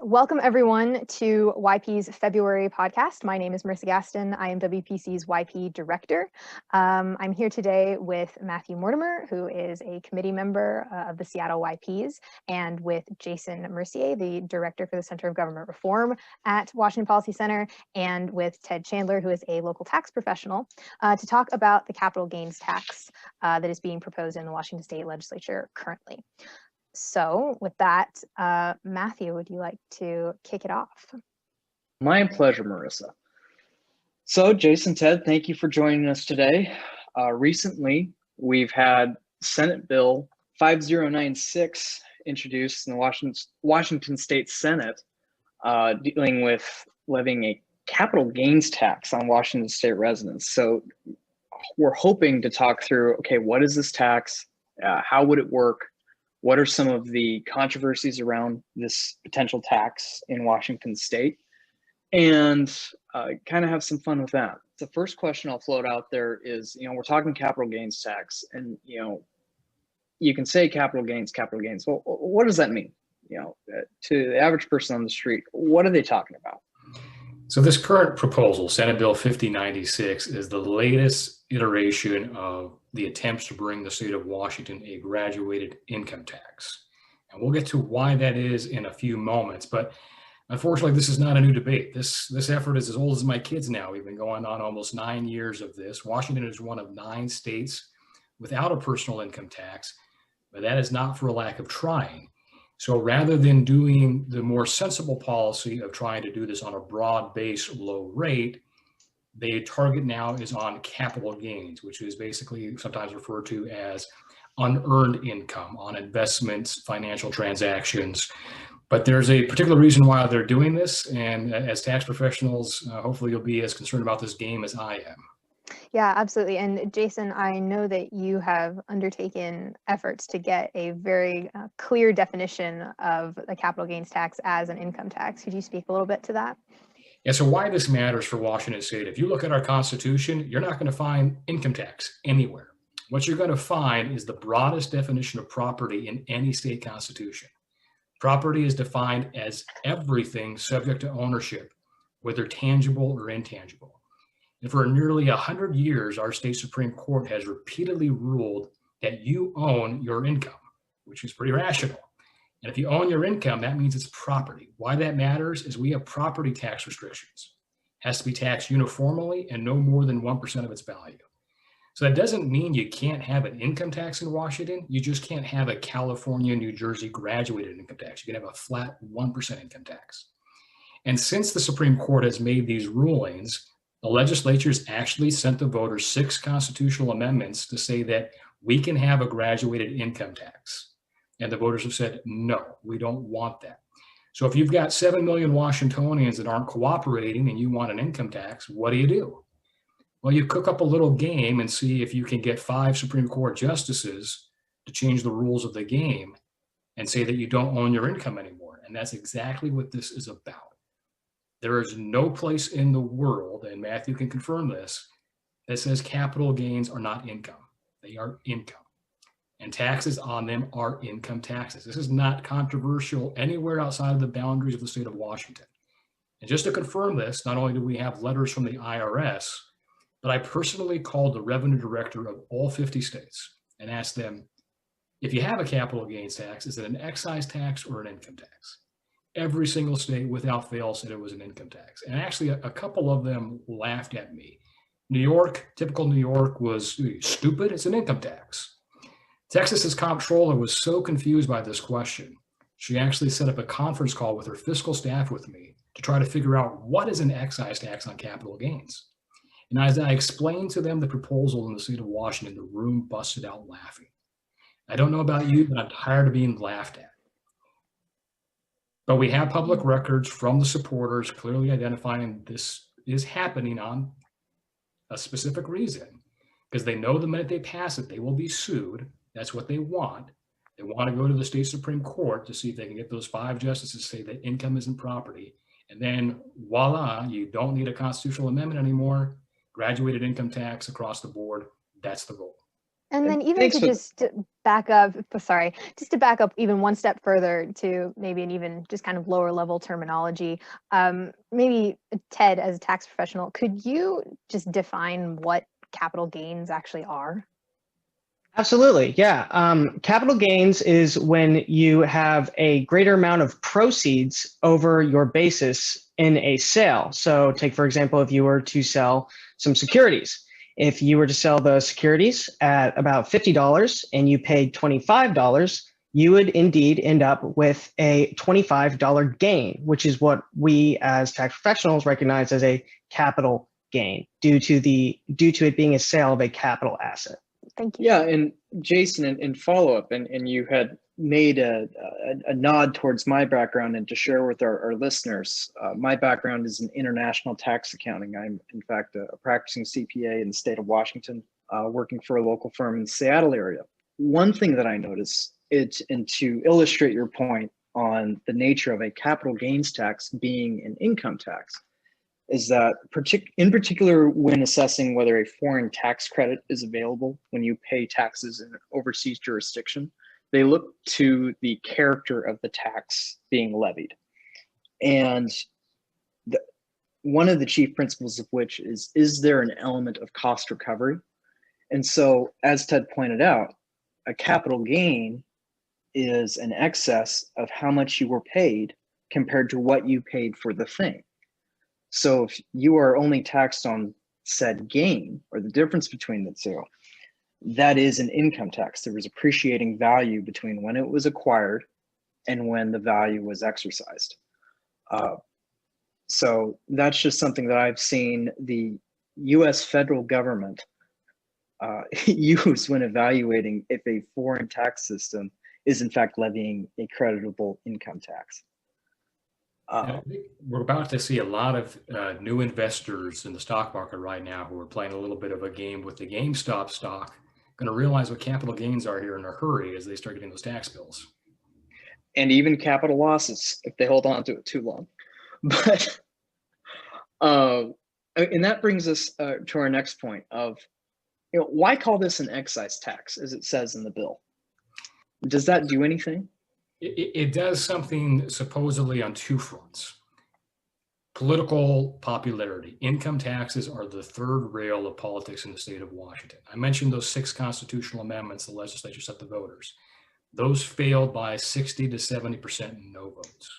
Welcome everyone to YP's February podcast. My name is Marissa Gaston. I am WPC's YP director. I'm here today with Matthew Mortimer, who is a committee member of the Seattle YPs, and with Jason Mercier, the director for the Center of Government Reform at Washington Policy Center, and with Ted Chandler, who is a local tax professional, to talk about the capital gains tax that is being proposed in the Washington State Legislature currently. So with that, Matthew, would you like to kick it off? My pleasure, Marissa. So Jason, Ted, thank you for joining us today. Recently, we've had Senate Bill 5096 introduced in the Washington State Senate, dealing with levying a capital gains tax on Washington State residents. So we're hoping to talk through, okay, what is this tax? How would it work? What are some of the controversies around this potential tax in Washington State? And kind of have some fun with that. The first question I'll float out there is, we're talking capital gains tax, and, you can say capital gains. Well, what does that mean? To the average person on the street, what are they talking about? So this current proposal, Senate Bill 5096, is the latest iteration of the attempts to bring the state of Washington a graduated income tax. And we'll get to why that is in a few moments, but unfortunately, this is not a new debate. This effort is as old as my kids now. We've been going on almost 9 years of this. Washington is one of 9 states without a personal income tax, but that is not for a lack of trying. So rather than doing the more sensible policy of trying to do this on a broad base, low rate, the target now is on capital gains, which is basically sometimes referred to as unearned income on investments, financial transactions. But there's a particular reason why they're doing this. And as tax professionals, hopefully you'll be as concerned about this game as I am. Yeah, absolutely. And Jason, I know that you have undertaken efforts to get a very clear definition of the capital gains tax as an income tax. Could you speak a little bit to that? Yeah, so why this matters for Washington State, if you look at our Constitution, you're not going to find income tax anywhere. What you're going to find is the broadest definition of property in any state constitution. Property is defined as everything subject to ownership, whether tangible or intangible. And for nearly 100 years, our state Supreme Court has repeatedly ruled that you own your income, which is pretty rational. And if you own your income, that means it's property. Why that matters is we have property tax restrictions. It has to be taxed uniformly and no more than 1% of its value. So that doesn't mean you can't have an income tax in Washington. You just can't have a California, New Jersey graduated income tax. You can have a flat 1% income tax. And since the Supreme Court has made these rulings, the legislature's actually sent the voters 6 constitutional amendments to say that we can have a graduated income tax. And the voters have said, no, we don't want that. So if you've got 7 million Washingtonians that aren't cooperating and you want an income tax, what do? Well, you cook up a little game and see if you can get 5 Supreme Court justices to change the rules of the game and say that you don't own your income anymore. And that's exactly what this is about. There is no place in the world, and Matthew can confirm this, that says capital gains are not income. They are income. And taxes on them are income taxes. This is not controversial anywhere outside of the boundaries of the state of Washington. And just to confirm this, not only do we have letters from the IRS, but I personally called the revenue director of all 50 states and asked them, if you have a capital gains tax, is it an excise tax or an income tax? Every single state without fail said it was an income tax. And actually a couple of them laughed at me. New York, typical New York, was stupid, it's an income tax. Texas's comptroller was so confused by this question, she actually set up a conference call with her fiscal staff with me to try to figure out what is an excise tax on capital gains. And as I explained to them the proposal in the state of Washington, the room busted out laughing. I don't know about you, but I'm tired of being laughed at. But we have public records from the supporters clearly identifying this is happening on a specific reason, because they know the minute they pass it, they will be sued. That's what they want. They want to go to the state Supreme Court to see if they can get those 5 justices to say that income isn't property. And then voila, you don't need a constitutional amendment anymore. Graduated income tax across the board. That's the goal. And then even thanks to for- just back up, sorry, just to back up even one step further to maybe an even just kind of lower level terminology, maybe Ted, as a tax professional, could you just define what capital gains actually are? Absolutely, yeah. Capital gains is when you have a greater amount of proceeds over your basis in a sale. So take, for example, if you were to sell some securities. If you were to sell the securities at about $50 and you paid $25, you would indeed end up with a $25 gain, which is what we as tax professionals recognize as a capital gain due to it being a sale of a capital asset. Thank you. Yeah, and Jason, in follow-up, and you had made a nod towards my background, and to share with our listeners, my background is in international tax accounting. I'm, in fact, a practicing CPA in the state of Washington, working for a local firm in the Seattle area. One thing that I notice, and to illustrate your point on the nature of a capital gains tax being an income tax, is that in particular when assessing whether a foreign tax credit is available when you pay taxes in an overseas jurisdiction, they look to the character of the tax being levied. And one of the chief principles of which is there an element of cost recovery? And so, as Ted pointed out, a capital gain is an excess of how much you were paid compared to what you paid for the thing. So if you are only taxed on said gain, or the difference between the two, that is an income tax. There was appreciating value between when it was acquired and when the value was exercised. So that's just something that I've seen the US federal government use when evaluating if a foreign tax system is in fact levying a creditable income tax. I think we're about to see a lot of new investors in the stock market right now who are playing a little bit of a game with the GameStop stock, going to realize what capital gains are here in a hurry as they start getting those tax bills. And even capital losses if they hold on to it too long. But and that brings us to our next point of, why call this an excise tax, as it says in the bill? Does that do anything? It does something supposedly on two fronts. Political popularity. Income taxes are the third rail of politics in the state of Washington. I mentioned those 6 constitutional amendments the legislature sent to voters. Those failed by 60 to 70% no votes.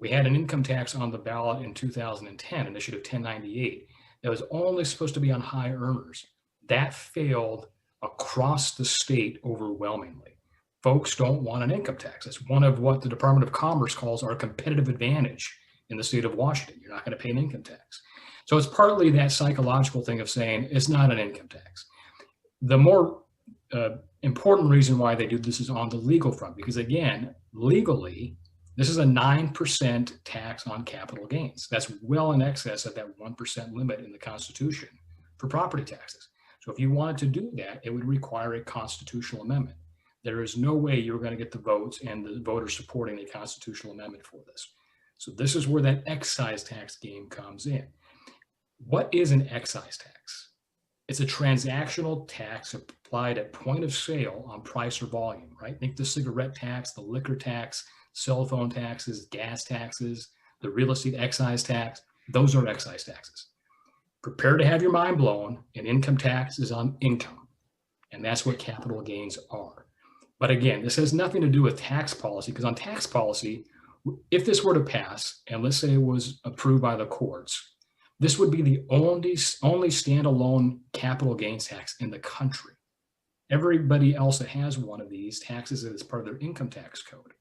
We had an income tax on the ballot in 2010, Initiative 1098, that was only supposed to be on high earners. That failed across the state overwhelmingly. Folks don't want an income tax. That's one of what the Department of Commerce calls our competitive advantage in the state of Washington. You're not going to pay an income tax. So it's partly that psychological thing of saying it's not an income tax. The more important reason why they do this is on the legal front, because again, legally, this is a 9% tax on capital gains. That's well in excess of that 1% limit in the Constitution for property taxes. So if you wanted to do that, it would require a constitutional amendment. There is no way you're going to get the votes and the voters supporting a constitutional amendment for this. So this is where that excise tax game comes in. What is an excise tax? It's a transactional tax applied at point of sale on price or volume, right? Think the cigarette tax, the liquor tax, cell phone taxes, gas taxes, the real estate excise tax. Those are excise taxes. Prepare to have your mind blown. An income tax is on income. And that's what capital gains are. But again, this has nothing to do with tax policy, because on tax policy, if this were to pass, and let's say it was approved by the courts, this would be the only standalone capital gains tax in the country. Everybody else that has one of these taxes it as part of their income tax code.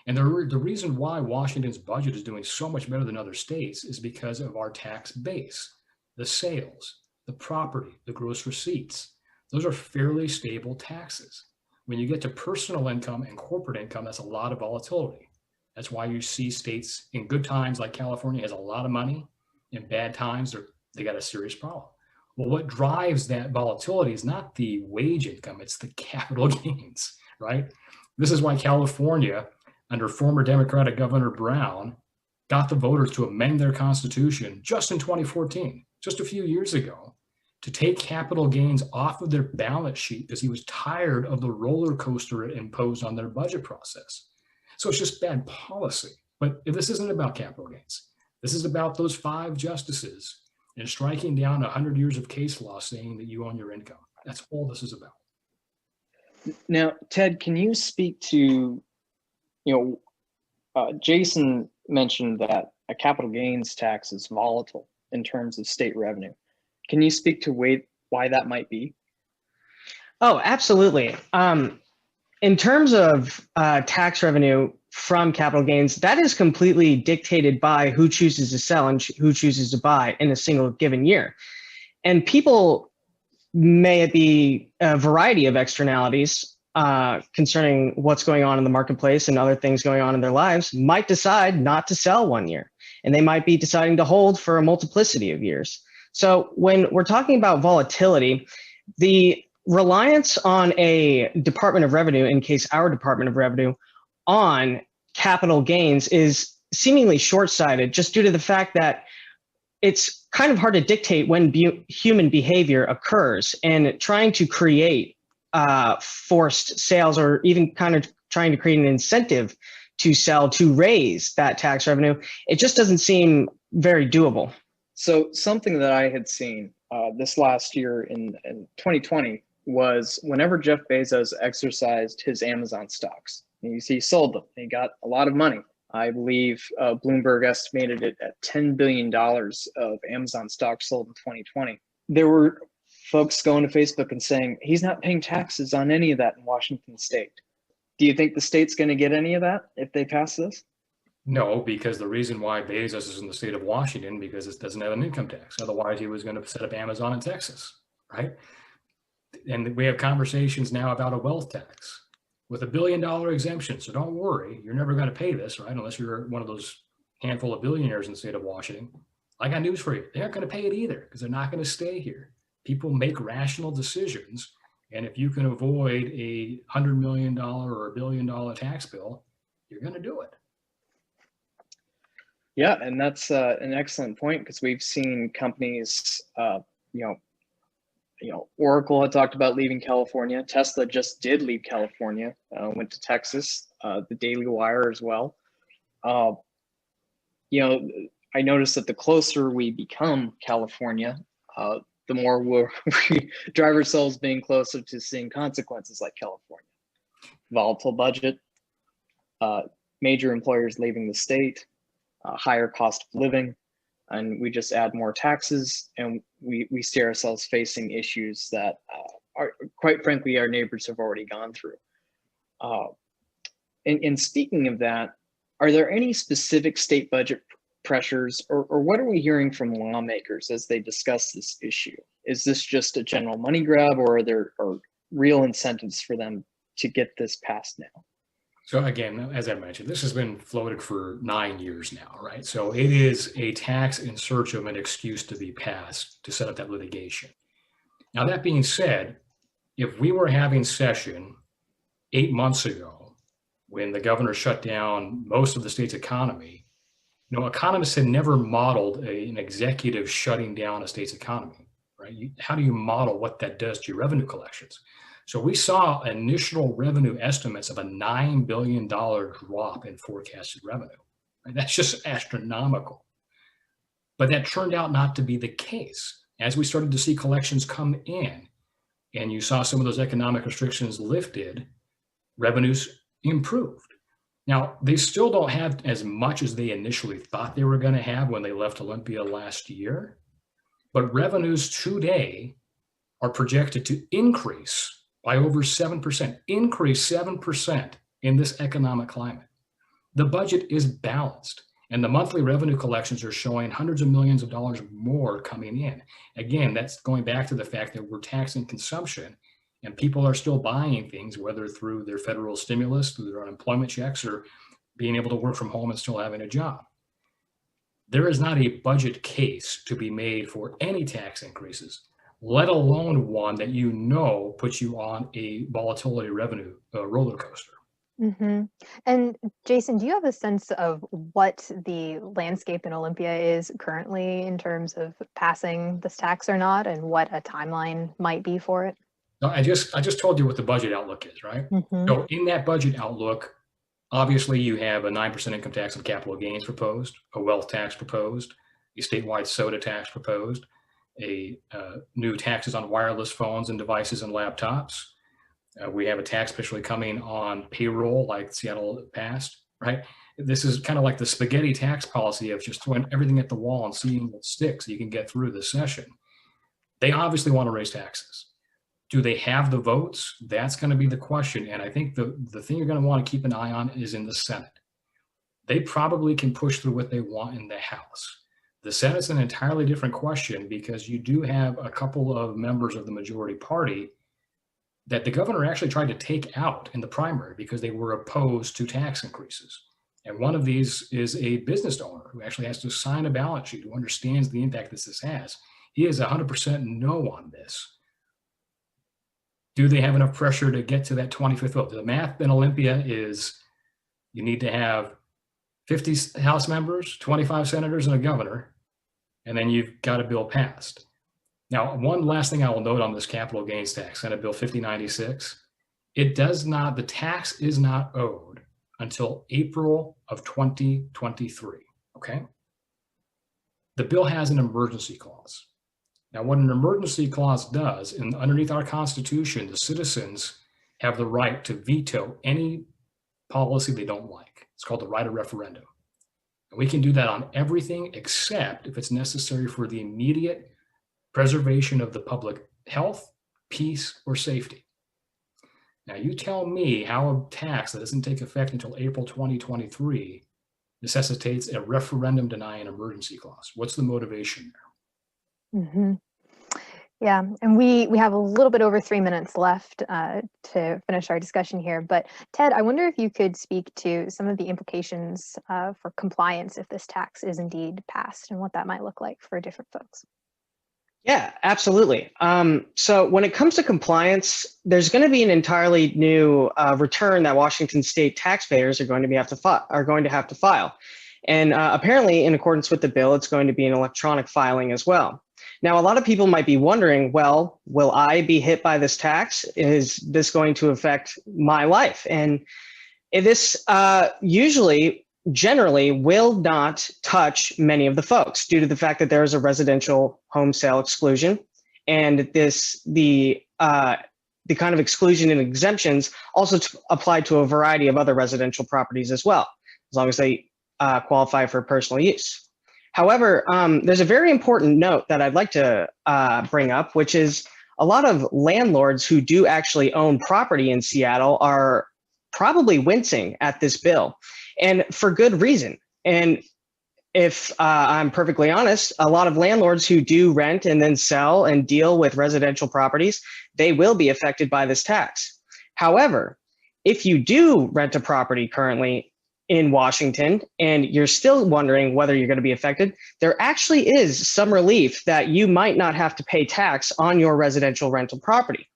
And the reason why Washington's budget is doing so much better than other states is because of our tax base, the sales, the property, the gross receipts. Those are fairly stable taxes. When you get to personal income and corporate income, that's a lot of volatility. That's why you see states in good times like California has a lot of money. In bad times, they got a serious problem. Well, what drives that volatility is not the wage income, it's the capital gains, right? This is why California, under former Democratic Governor Brown, got the voters to amend their constitution just in 2014, just a few years ago, to take capital gains off of their balance sheet because he was tired of the roller coaster it imposed on their budget process. So it's just bad policy. But this isn't about capital gains. This is about those 5 justices and striking down 100 years of case law saying that you own your income. That's all this is about. Now, Ted, can you speak to, Jason mentioned that a capital gains tax is volatile in terms of state revenue. Can you speak to why that might be? Oh, absolutely. In terms of tax revenue from capital gains, that is completely dictated by who chooses to sell and who chooses to buy in a single given year. And people, may it be a variety of externalities concerning what's going on in the marketplace and other things going on in their lives, might decide not to sell one year. And they might be deciding to hold for a multiplicity of years. So when we're talking about volatility, the reliance on a Department of Revenue, in case our Department of Revenue, on capital gains is seemingly short-sighted just due to the fact that it's kind of hard to dictate when human behavior occurs, and trying to create forced sales or even kind of trying to create an incentive to sell to raise that tax revenue, it just doesn't seem very doable. So something that I had seen this last year in 2020 was whenever Jeff Bezos exercised his Amazon stocks, he sold them. He got a lot of money. I believe Bloomberg estimated it at $10 billion of Amazon stock sold in 2020. There were folks going to Facebook and saying, he's not paying taxes on any of that in Washington state. Do you think the state's going to get any of that if they pass this? No, because the reason why Bezos is in the state of Washington, because it doesn't have an income tax. Otherwise, he was going to set up Amazon in Texas, right? And we have conversations now about a wealth tax with $1 billion exemption. So don't worry, you're never going to pay this, right? Unless you're one of those handful of billionaires in the state of Washington. I got news for you. They aren't going to pay it either because they're not going to stay here. People make rational decisions. And if you can avoid a $100 million or $1 billion tax bill, you're going to do it. Yeah, and that's an excellent point because we've seen companies, Oracle had talked about leaving California. Tesla just did leave California, went to Texas, the Daily Wire as well. I noticed that the closer we become California, the more we drive ourselves being closer to seeing consequences like California. Volatile budget, major employers leaving the state, higher cost of living, and we just add more taxes, and we see ourselves facing issues that are, quite frankly, our neighbors have already gone through. And speaking of that, are there any specific state budget pressures, or what are we hearing from lawmakers as they discuss this issue? Is this just a general money grab, or are there real incentives for them to get this passed now? So again, as I mentioned, this has been floated for 9 years now, right? So it is a tax in search of an excuse to be passed to set up that litigation. Now, that being said, if we were having session 8 months ago when the governor shut down most of the state's economy, economists had never modeled an executive shutting down a state's economy, right? How do you model what that does to your revenue collections? So we saw initial revenue estimates of a $9 billion drop in forecasted revenue. Right? That's just astronomical. But that turned out not to be the case. As we started to see collections come in, and you saw some of those economic restrictions lifted, revenues improved. Now, they still don't have as much as they initially thought they were going to have when they left Olympia last year, but revenues today are projected to increase by over 7%, increase 7% in this economic climate. The budget is balanced, and the monthly revenue collections are showing hundreds of millions of dollars more coming in. Again, that's going back to the fact that we're taxing consumption, and people are still buying things, whether through their federal stimulus, through their unemployment checks, or being able to work from home and still having a job. There is not a budget case to be made for any tax increases, let alone one that puts you on a volatility revenue roller coaster. Mm-hmm. And Jason, do you have a sense of what the landscape in Olympia is currently in terms of passing this tax or not, and what a timeline might be for it? No, I just told you what the budget outlook is, right? Mm-hmm. So in that budget outlook, obviously you have a 9% income tax on capital gains proposed, a wealth tax proposed, a statewide soda tax proposed, a new taxes on wireless phones and devices and laptops. We have a tax officially coming on payroll, like Seattle passed, right? This is kind of like the spaghetti tax policy of just throwing everything at the wall and seeing what sticks so you can get through the session. They obviously want to raise taxes. Do they have the votes? That's going to be the question. And I think the thing you're going to want to keep an eye on is in the Senate. They probably can push through what they want in the House. The Senate's an entirely different question because you do have a couple of members of the majority party that the governor actually tried to take out in the primary because they were opposed to tax increases. And one of these is a business owner who actually has to sign a balance sheet, who understands the impact this has. He is 100% no on this. Do they have enough pressure to get to that 25th vote? The math in Olympia is you need to have 50 House members, 25 senators, and a governor, and then you've got a bill passed. Now, one last thing I will note on this capital gains tax, Senate Bill 5096, the tax is not owed until April of 2023, okay? The bill has an emergency clause. Now, what an emergency clause does, and underneath our Constitution, the citizens have the right to veto any policy they don't like. It's called the right of referendum. And we can do that on everything except if it's necessary for the immediate preservation of the public health, peace, or safety. Now, you tell me how a tax that doesn't take effect until April 2023 necessitates a referendum denying emergency clause. What's the motivation there? Mm-hmm. Yeah, and we have a little bit over 3 minutes left to finish our discussion here. But Ted, I wonder if you could speak to some of the implications for compliance if this tax is indeed passed and what that might look like for different folks. Yeah, absolutely. So when it comes to compliance, there's going to be an entirely new return that Washington State taxpayers are going to have to file. And apparently, in accordance with the bill, it's going to be an electronic filing as well. Now, a lot of people might be wondering, well, will I be hit by this tax? Is this going to affect my life? And this generally will not touch many of the folks due to the fact that there is a residential home sale exclusion. And the kind of exclusion and exemptions also apply to a variety of other residential properties as well, as long as they qualify for personal use. However, there's a very important note that I'd like to bring up, which is a lot of landlords who do actually own property in Seattle are probably wincing at this bill, and for good reason. And if I'm perfectly honest, a lot of landlords who do rent and then sell and deal with residential properties, they will be affected by this tax. However, if you do rent a property currently in Washington and you're still wondering whether you're going to be affected, there actually is some relief that you might not have to pay tax on your residential rental property.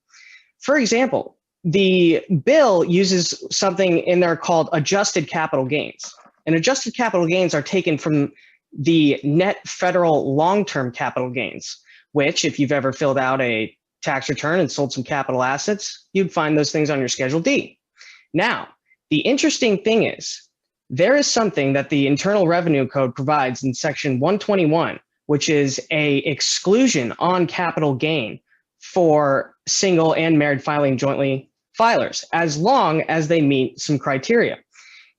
For example, the bill uses something in there called adjusted capital gains. And adjusted capital gains are taken from the net federal long-term capital gains, which if you've ever filled out a tax return and sold some capital assets, you'd find those things on your Schedule D. Now, the interesting thing is, there is something that the Internal Revenue Code provides in Section 121, which is a exclusion on capital gain for single and married filing jointly filers, as long as they meet some criteria.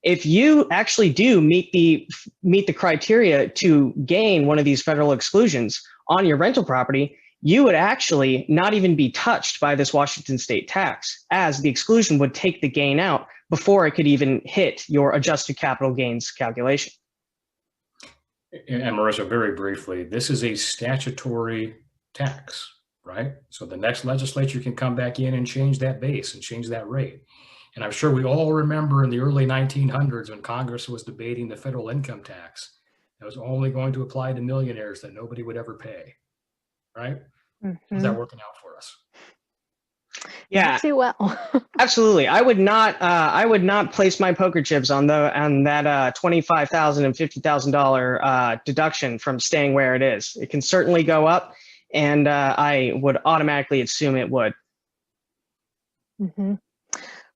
If you actually do meet the criteria to gain one of these federal exclusions on your rental property, you would actually not even be touched by this Washington State tax, as the exclusion would take the gain out before it could even hit your adjusted capital gains calculation. And Marissa, very briefly, this is a statutory tax, right? So the next legislature can come back in and change that base and change that rate. And I'm sure we all remember in the early 1900s when Congress was debating the federal income tax, that was only going to apply to millionaires that nobody would ever pay, right? Mm-hmm. How's that working out for us? Yeah, Not too well. absolutely. I would not place my poker chips on that $25,000 and $50,000 deduction from staying where it is. It can certainly go up, and I would automatically assume it would. Mm-hmm.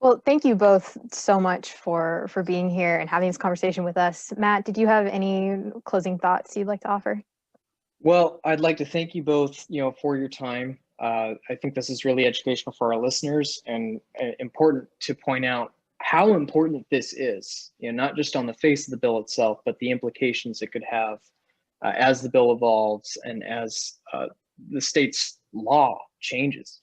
Well, thank you both so much for being here and having this conversation with us. Matt, did you have any closing thoughts you'd like to offer? Well, I'd like to thank you both, for your time. I think this is really educational for our listeners and important to point out how important this is, not just on the face of the bill itself, but the implications it could have as the bill evolves and as the state's law changes.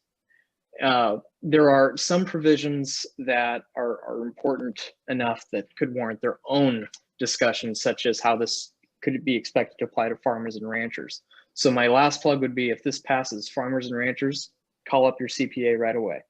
There are some provisions that are important enough that could warrant their own discussion, such as how this could be expected to apply to farmers and ranchers. So my last plug would be, if this passes, farmers and ranchers, call up your CPA right away.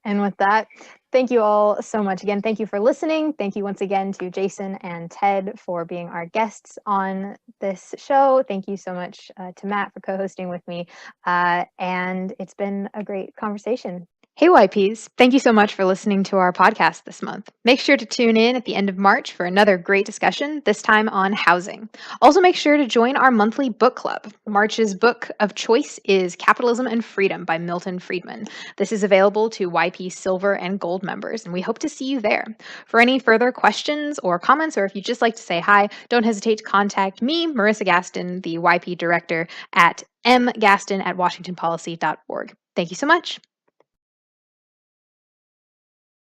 And with that, thank you all so much. Again, thank you for listening. Thank you once again to Jason and Ted for being our guests on this show. Thank you so much to Matt for co-hosting with me. And it's been a great conversation. Hey YPs, thank you so much for listening to our podcast this month. Make sure to tune in at the end of March for another great discussion, this time on housing. Also make sure to join our monthly book club. March's book of choice is Capitalism and Freedom by Milton Friedman. This is available to YP Silver and Gold members, and we hope to see you there. For any further questions or comments, or if you'd just like to say hi, don't hesitate to contact me, Marissa Gaston, the YP director, at mgaston@washingtonpolicy.org. Thank you so much.